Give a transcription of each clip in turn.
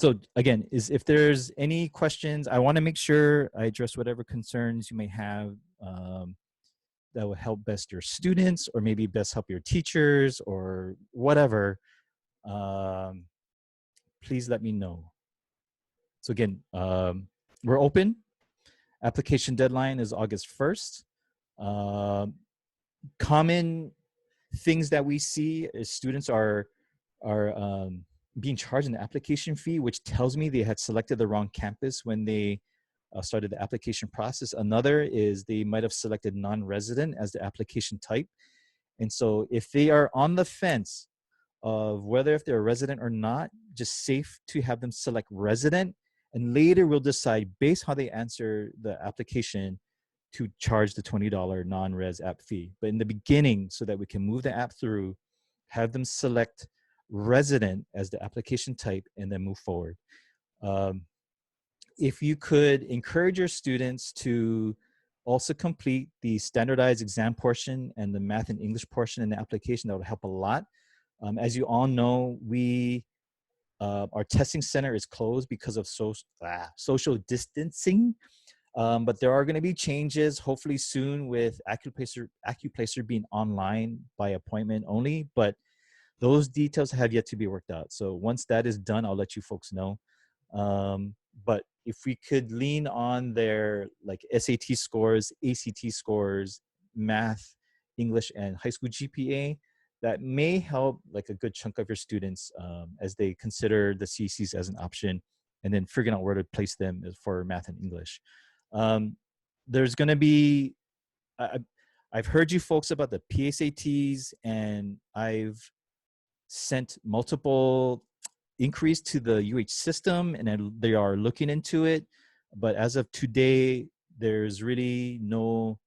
So again, if there's any questions, I want to make sure I address whatever concerns you may have that will help best your students, or maybe best help your teachers, or whatever. Please let me know. So again, we're open. Application deadline is August 1st. Common things that we see is students are being charged an application fee, which tells me they had selected the wrong campus when they started the application process. Another is they might have selected non-resident as the application type. And so if they are on the fence of whether if they're a resident or not, just safe to have them select resident, and later we'll decide based how they answer the application to charge the $20 non-res app fee. But in the beginning, so that we can move the app through, have them select resident as the application type, and then move forward. If you could encourage your students to also complete the standardized exam portion and the math and English portion in the application, that would help a lot. As you all know, our testing center is closed because of social distancing. But there are going to be changes hopefully soon with Acuplacer being online by appointment only, but those details have yet to be worked out. So once that is done, I'll let you folks know. But if we could lean on their like SAT scores, ACT scores, math, English, and high school GPA, that may help like a good chunk of your students as they consider the CCs as an option, and then figuring out where to place them for math and English. There's going to be, I've heard you folks about the PSATs, and I've sent multiple inquiries to the UH system, and they are looking into it. But as of today, there's really no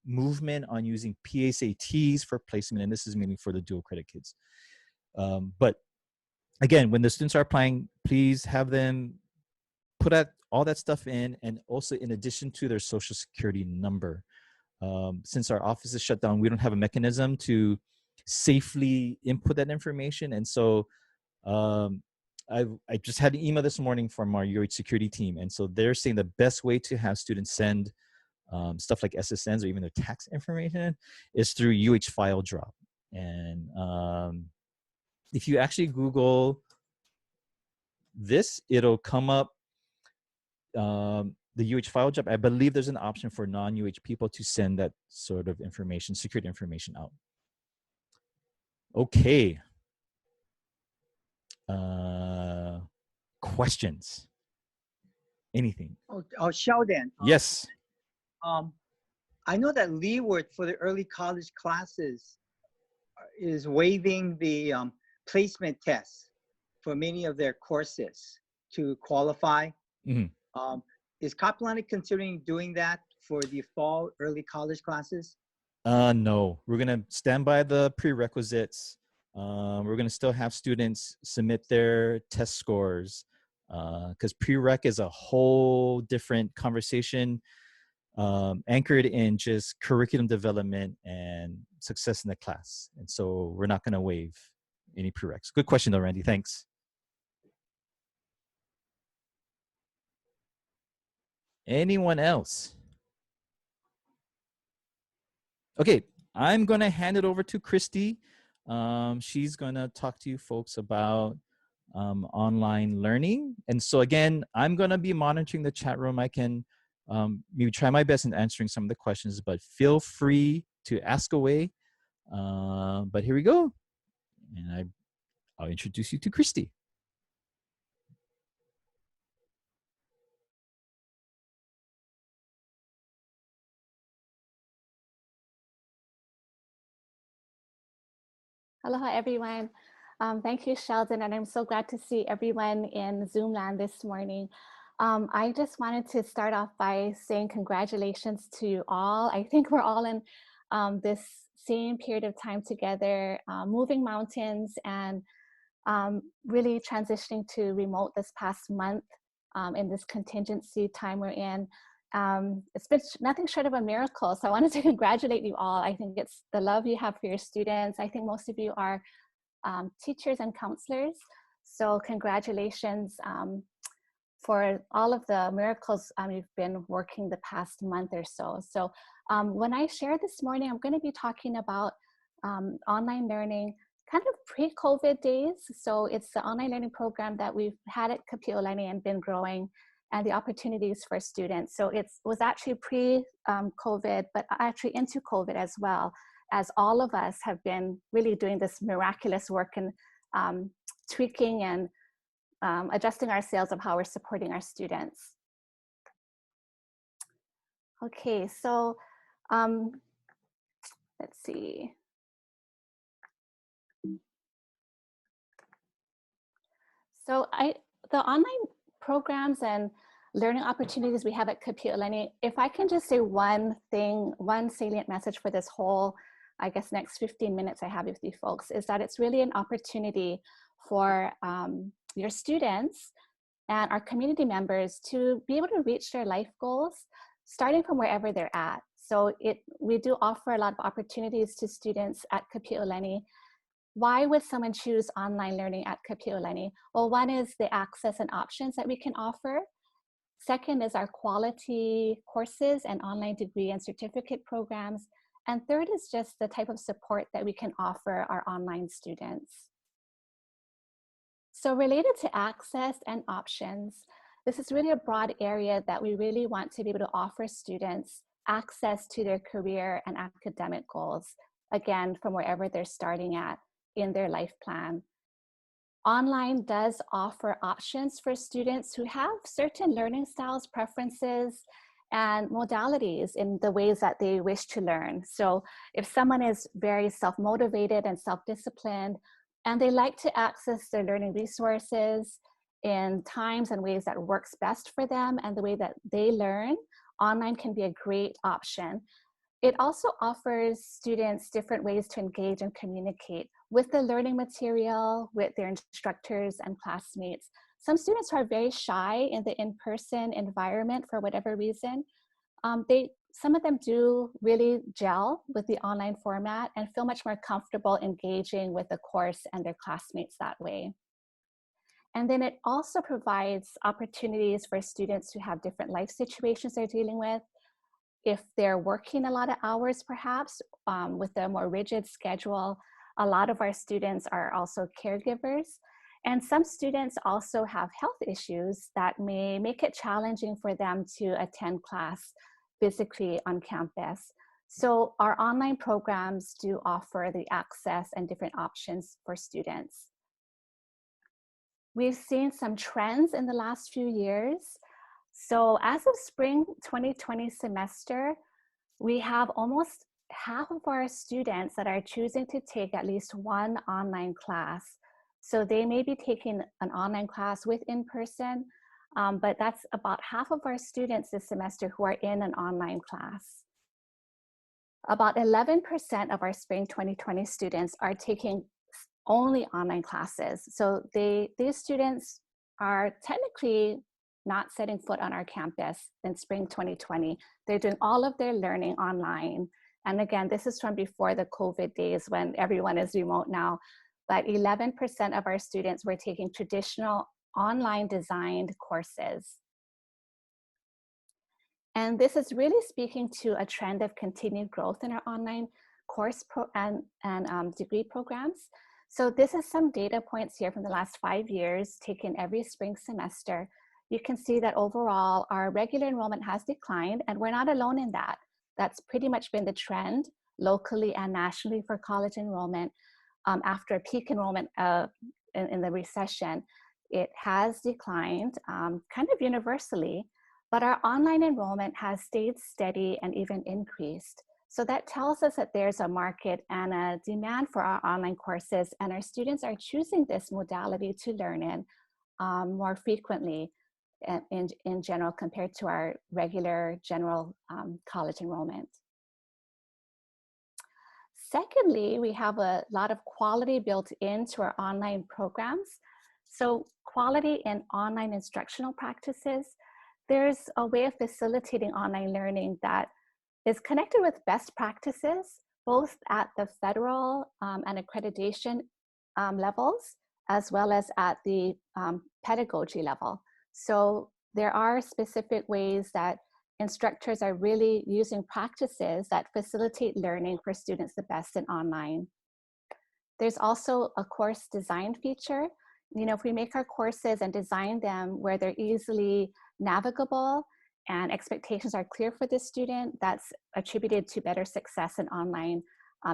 movement on using PSATs for placement, and this is mainly for the dual credit kids. But again, when the students are applying, please have them put all that stuff in, and also in addition to their social security number. Since our office is shut down, we don't have a mechanism to safely input that information. And so I just had an email this morning from our UH security team. And so they're saying the best way to have students send stuff like SSNs or even their tax information is through UH file drop. And if you actually Google this, it'll come up the UH file drop. I believe there's an option for non-UH people to send that sort of information, security information out. Okay. Questions? Anything? Oh, Sheldon. Yes. I know that Leeward for the early college classes is waiving the placement tests for many of their courses to qualify. Mm-hmm. Is Kapiolani considering doing that for the fall early college classes? No, we're going to stand by the prerequisites. We're going to still have students submit their test scores because prereq is a whole different conversation anchored in just curriculum development and success in the class. And so we're not going to waive any prereqs. Good question though, Randy. Thanks. Anyone else? Okay, I'm going to hand it over to Christy. She's going to talk to you folks about online learning. And so again, I'm going to be monitoring the chat room. I can maybe try my best in answering some of the questions, but feel free to ask away. But here we go. And I'll introduce you to Christy. Aloha, everyone. Thank you, Sheldon, and I'm so glad to see everyone in Zoom land this morning. I just wanted to start off by saying congratulations to you all. I think we're all in this same period of time together, moving mountains and really transitioning to remote this past month in this contingency time we're in. It's been nothing short of a miracle. So I wanted to congratulate you all. I think it's the love you have for your students. I think most of you are teachers and counselors. So congratulations for all of the miracles you've been working the past month or so. So when I share this morning, I'm going to be talking about online learning kind of pre-COVID days. So it's the online learning program that we've had at Kapiolani and been growing, and the opportunities for students. So it was actually pre-COVID, but actually into COVID as well, as all of us have been really doing this miraculous work and tweaking and adjusting our sales of how we're supporting our students. Okay, so let's see. So the online programs and learning opportunities we have at Kapiolani, if I can just say one thing, one salient message for this whole, I guess, next 15 minutes I have with you folks, is that it's really an opportunity for your students and our community members to be able to reach their life goals, starting from wherever they're at. So we do offer a lot of opportunities to students at Kapiolani. Why would someone choose online learning at Kapiolani? Well, one is the access and options that we can offer. Second is our quality courses and online degree and certificate programs. And third is just the type of support that we can offer our online students. So related to access and options, this is really a broad area that we really want to be able to offer students access to their career and academic goals, again, from wherever they're starting at in their life plan. Online does offer options for students who have certain learning styles, preferences, and modalities in the ways that they wish to learn. So if someone is very self-motivated and self-disciplined, and they like to access their learning resources in times and ways that works best for them and the way that they learn, online can be a great option. It also offers students different ways to engage and communicate with the learning material, with their instructors and classmates. Some students who are very shy in the in-person environment for whatever reason, some of them do really gel with the online format and feel much more comfortable engaging with the course and their classmates that way. And then it also provides opportunities for students who have different life situations they're dealing with. If they're working a lot of hours, perhaps with a more rigid schedule, a lot of our students are also caregivers. And some students also have health issues that may make it challenging for them to attend class physically on campus. So our online programs do offer the access and different options for students. We've seen some trends in the last few years. So as of spring 2020 semester, we have almost half of our students that are choosing to take at least one online class. So they may be taking an online class with in-person, but that's about half of our students this semester who are in an online class. About 11% of our spring 2020 students are taking only online classes. So these students are technically not setting foot on our campus in spring 2020. They're doing all of their learning online. And again, this is from before the COVID days when everyone is remote now. But 11% of our students were taking traditional online designed courses. And this is really speaking to a trend of continued growth in our online course and degree programs. So this is some data points here from the last 5 years taken every spring semester. You can see that overall our regular enrollment has declined, and we're not alone in that. That's pretty much been the trend locally and nationally for college enrollment. After a peak enrollment in the recession, it has declined kind of universally, but our online enrollment has stayed steady and even increased. So that tells us that there's a market and a demand for our online courses, and our students are choosing this modality to learn in more frequently in general compared to our regular general college enrollment. Secondly, we have a lot of quality built into our online programs. So quality in online instructional practices, there's a way of facilitating online learning that is connected with best practices, both at the federal and accreditation levels, as well as at the pedagogy level. So there are specific ways that instructors are really using practices that facilitate learning for students the best in online. There's also a course design feature. You know, if we make our courses and design them where they're easily navigable and expectations are clear for the student, that's attributed to better success in online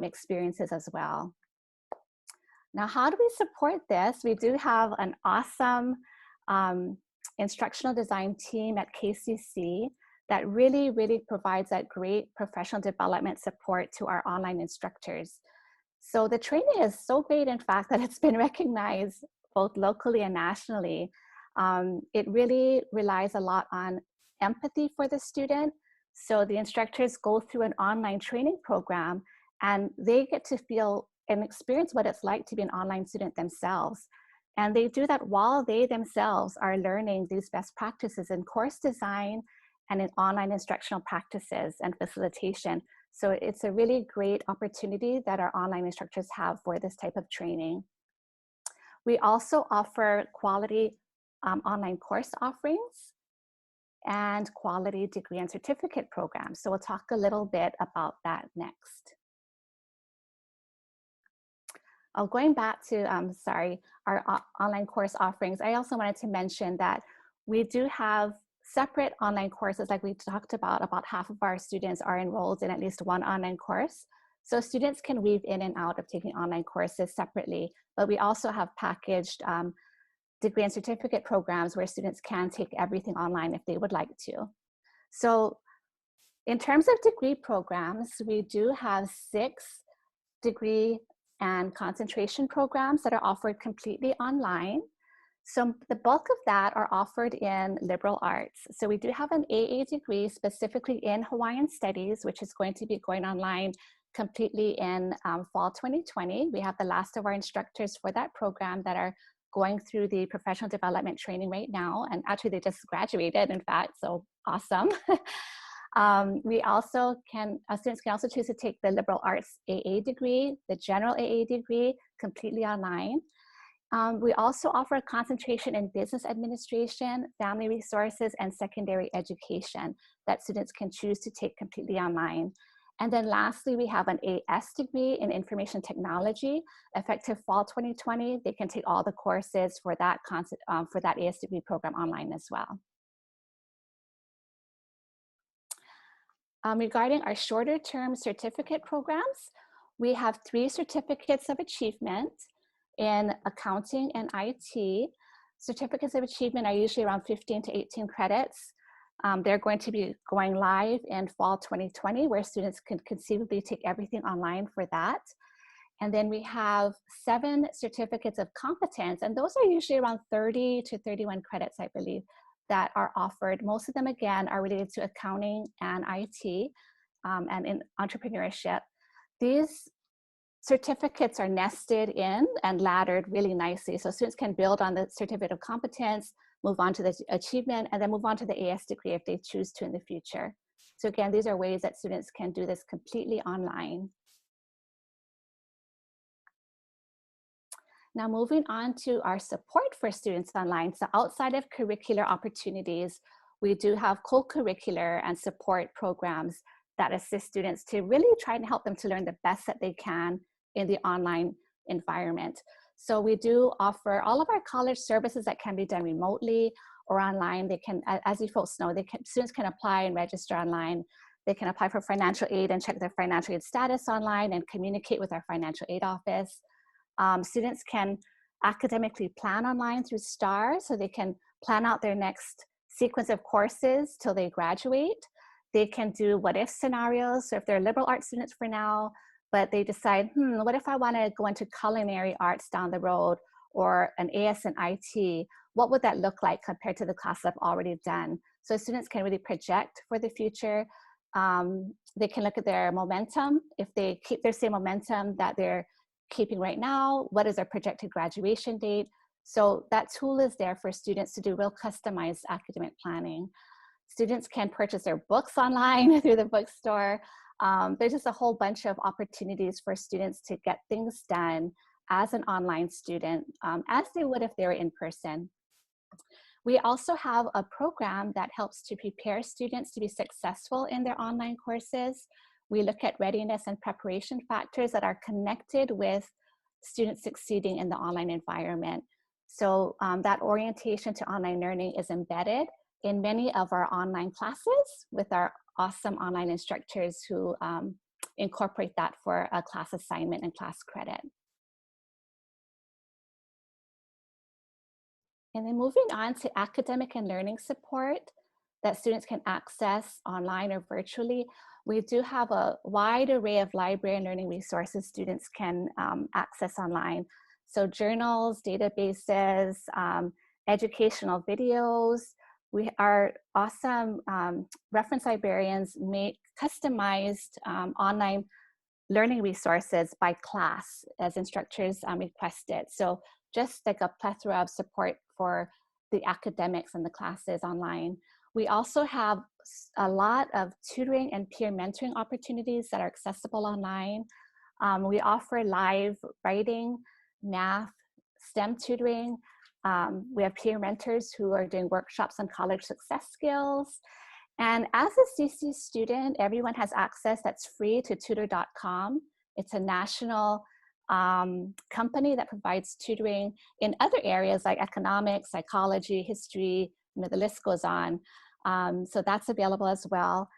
experiences as well. Now, how do we support this? We do have an awesome instructional design team at KCC that really provides that great professional development support to our online instructors. So the training is so great, in fact, that it's been recognized both locally and nationally. It really relies a lot on empathy for the student. So the instructors go through an online training program and they get to feel and experience what it's like to be an online student themselves. And they do that while they themselves are learning these best practices in course design and in online instructional practices and facilitation. So it's a really great opportunity that our online instructors have for this type of training. We also offer quality online course offerings and quality degree and certificate programs. So we'll talk a little bit about that next. Going back to, our online course offerings, I also wanted to mention that we do have separate online courses. Like we talked about half of our students are enrolled in at least one online course. So students can weave in and out of taking online courses separately, but we also have packaged degree and certificate programs where students can take everything online if they would like to. So in terms of degree programs, we do have 6 degree and concentration programs that are offered completely online. So the bulk of that are offered in liberal arts. So we do have an AA degree specifically in Hawaiian Studies, which is going to be going online completely in fall 2020. We have the last of our instructors for that program that are going through the professional development training right now. And actually they just graduated, in fact, so awesome. We also students can also choose to take the liberal arts AA degree, the general AA degree, completely online. We also offer a concentration in business administration, family resources, and secondary education that students can choose to take completely online. And then lastly, we have an AS degree in information technology. Effective fall 2020, they can take all the courses for that AS degree program online as well. Regarding our shorter term certificate programs, we have 3 certificates of achievement in accounting and IT. Certificates of achievement are usually around 15 to 18 credits. They're going to be going live in fall 2020, where students can conceivably take everything online for that. And then we have 7 certificates of competence, and those are usually around 30 to 31 credits, I believe, that are offered. Most of them, again, are related to accounting and IT and in entrepreneurship. These certificates are nested in and laddered really nicely. So students can build on the certificate of competence, move on to the achievement, and then move on to the AS degree if they choose to in the future. So again, these are ways that students can do this completely online. Now moving on to our support for students online. So outside of curricular opportunities, we do have co-curricular and support programs that assist students to really try and help them to learn the best that they can in the online environment. So we do offer all of our college services that can be done remotely or online. They can, as you folks know, students can apply and register online. They can apply for financial aid and check their financial aid status online and communicate with our financial aid office. Students can academically plan online through STAR, so they can plan out their next sequence of courses till they graduate. They can do what-if scenarios. So if they're liberal arts students for now, but they decide, what if I want to go into culinary arts down the road or an AS in IT? What would that look like compared to the class I've already done? So students can really project for the future. They can look at their momentum. If they keep their same momentum that they're keeping right now, what is their projected graduation date? So that tool is there for students to do real customized academic planning. Students can purchase their books online through the bookstore. There's just a whole bunch of opportunities for students to get things done as an online student, as they would if they were in person. We also have a program that helps to prepare students to be successful in their online courses. We look at readiness and preparation factors that are connected with students succeeding in the online environment. So that orientation to online learning is embedded in many of our online classes with our awesome online instructors who incorporate that for a class assignment and class credit. And then moving on to academic and learning support that students can access online or virtually. We do have a wide array of library and learning resources students can access online. So journals, databases, educational videos. Our awesome reference librarians make customized online learning resources by class as instructors request it. So just like a plethora of support for the academics and the classes online. We also have a lot of tutoring and peer mentoring opportunities that are accessible online. We offer live writing, math, STEM tutoring. We have peer mentors who are doing workshops on college success skills. And as a CC student, everyone has access that's free to tutor.com. It's a national company that provides tutoring in other areas like economics, psychology, history, the list goes on. So that's available as well.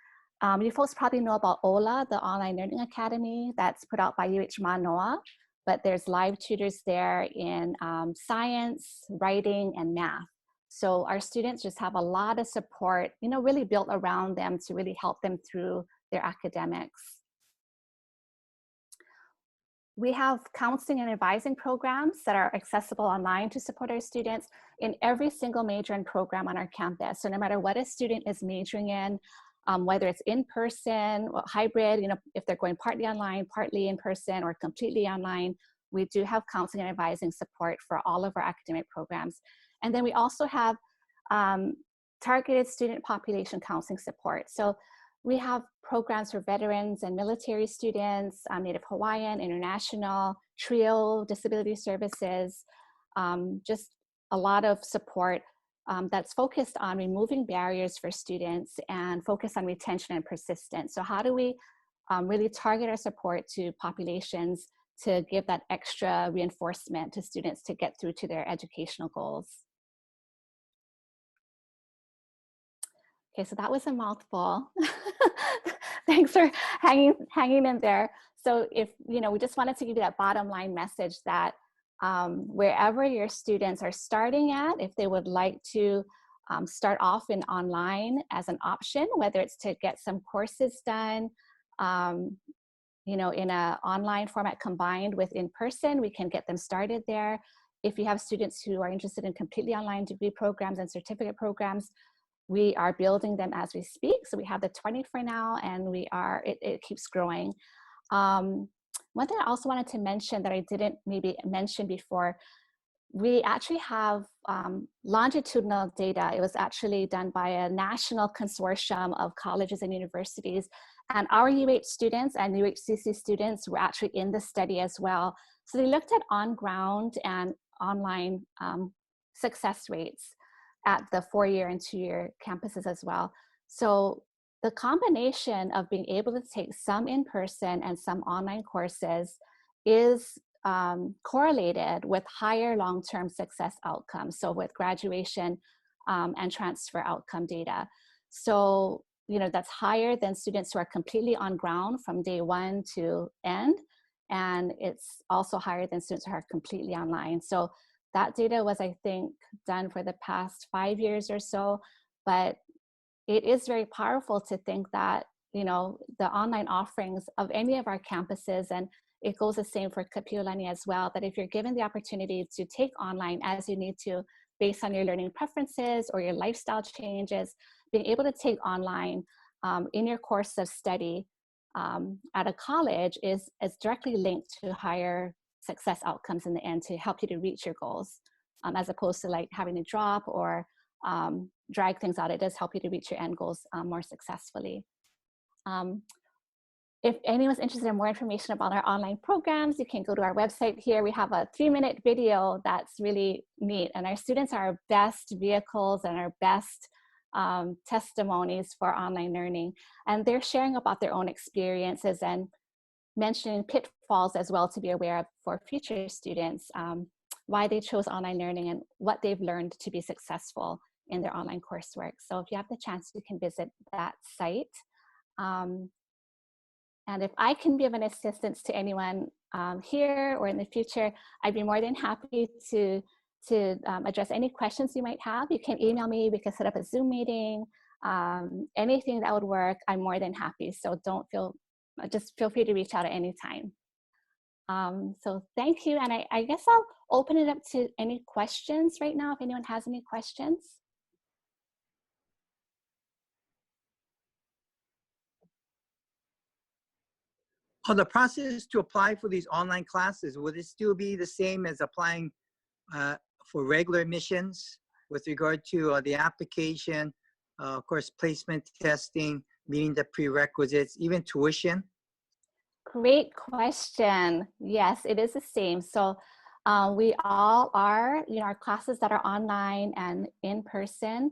You folks probably know about OLA, the Online Learning Academy, that's put out by UH Manoa, but there's live tutors there in science, writing, and math. So our students just have a lot of support, really built around them to really help them through their academics. We have counseling and advising programs that are accessible online to support our students in every single major and program on our campus. So no matter what a student is majoring in, whether it's in person, or hybrid, if they're going partly online, partly in person, or completely online, we do have counseling and advising support for all of our academic programs. And then we also have targeted student population counseling support. So we have programs for veterans and military students, Native Hawaiian, international, TRIO, disability services, just a lot of support that's focused on removing barriers for students and focus on retention and persistence. So how do we really target our support to populations to give that extra reinforcement to students to get through to their educational goals? Okay, so that was a mouthful. Thanks for hanging in there. So if, we just wanted to give you that bottom line message that wherever your students are starting at, if they would like to start off in online as an option, whether it's to get some courses done, in an online format combined with in-person, we can get them started there. If you have students who are interested in completely online degree programs and certificate programs, we are building them as we speak. So we have the 20 for now, and it keeps growing. One thing I also wanted to mention that I didn't maybe mention before, we actually have longitudinal data. It was actually done by a national consortium of colleges and universities. And our UH students and UHCC students were actually in the study as well. So they looked at on-ground and online success rates at the 4-year and 2-year campuses as well. So the combination of being able to take some in-person and some online courses is correlated with higher long-term success outcomes. So with graduation and transfer outcome data. So, that's higher than students who are completely on ground from day one to end. And it's also higher than students who are completely online. So that data was, I think, done for the past 5 years or so, but it is very powerful to think that, the online offerings of any of our campuses, and it goes the same for Kapiolani as well, that if you're given the opportunity to take online as you need to, based on your learning preferences or your lifestyle changes, being able to take online in your course of study at a college is directly linked to higher success outcomes in the end to help you to reach your goals, as opposed to like having to drop or drag things out. It does help you to reach your end goals more successfully. if anyone's interested in more information about our online programs, you can go to our website here. We have a 3-minute video that's really neat. And our students are our best vehicles and our best testimonies for online learning. And they're sharing about their own experiences and mentioning pitfalls as well to be aware of for future students, why they chose online learning and what they've learned to be successful in their online coursework. So if you have the chance, you can visit that site. And if I can be of an assistance to anyone here or in the future, I'd be more than happy to address any questions you might have. You can email me, we can set up a Zoom meeting, anything that would work, I'm more than happy. So just feel free to reach out at any time. So thank you. And I guess I'll open it up to any questions right now, if anyone has any questions. Oh, the process to apply for these online classes, would it still be the same as applying for regular admissions with regard to the application, of course, placement testing, meeting the prerequisites, even tuition? Great question. Yes, it is the same. So we all are, our classes that are online and in person,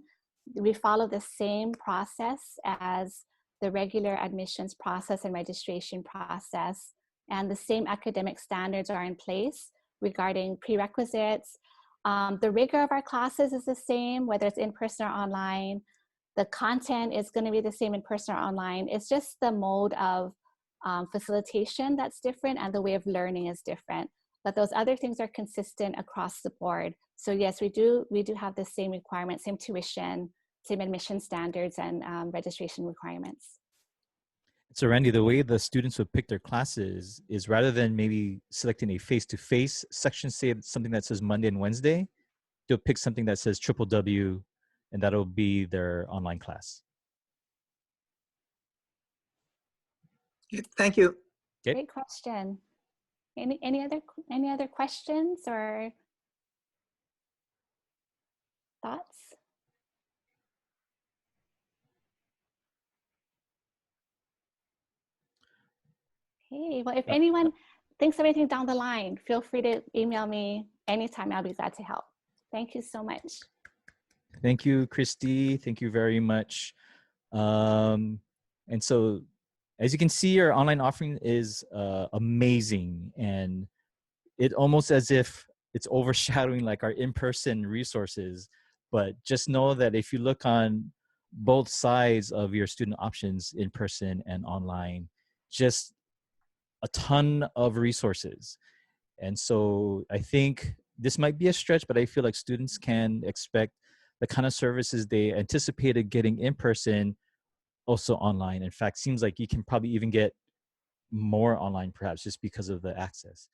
we follow the same process as the regular admissions process and registration process. And the same academic standards are in place regarding prerequisites. The rigor of our classes is the same, whether it's in person or online. The content is going to be the same in person or online. It's just the mode of facilitation that's different, and the way of learning is different. But those other things are consistent across the board. So yes, we do have the same requirements, same tuition, same admission standards, and registration requirements. So Randy, the way the students would pick their classes is rather than maybe selecting a face-to-face section, say something that says Monday and Wednesday, they'll pick something that says W, and that'll be their online class. Thank you. Okay. Great question. Any other questions or thoughts? Okay, well, if anyone thinks of anything down the line, feel free to email me anytime. I'll be glad to help. Thank you so much. Thank you, Christy. Thank you very much. And so, as you can see, our online offering is amazing, and it almost as if it's overshadowing like our in-person resources. But just know that if you look on both sides of your student options, in person and online, just a ton of resources. And so I think this might be a stretch, but I feel like students can expect the kind of services they anticipated getting in person also online. In fact, seems like you can probably even get more online perhaps just because of the access.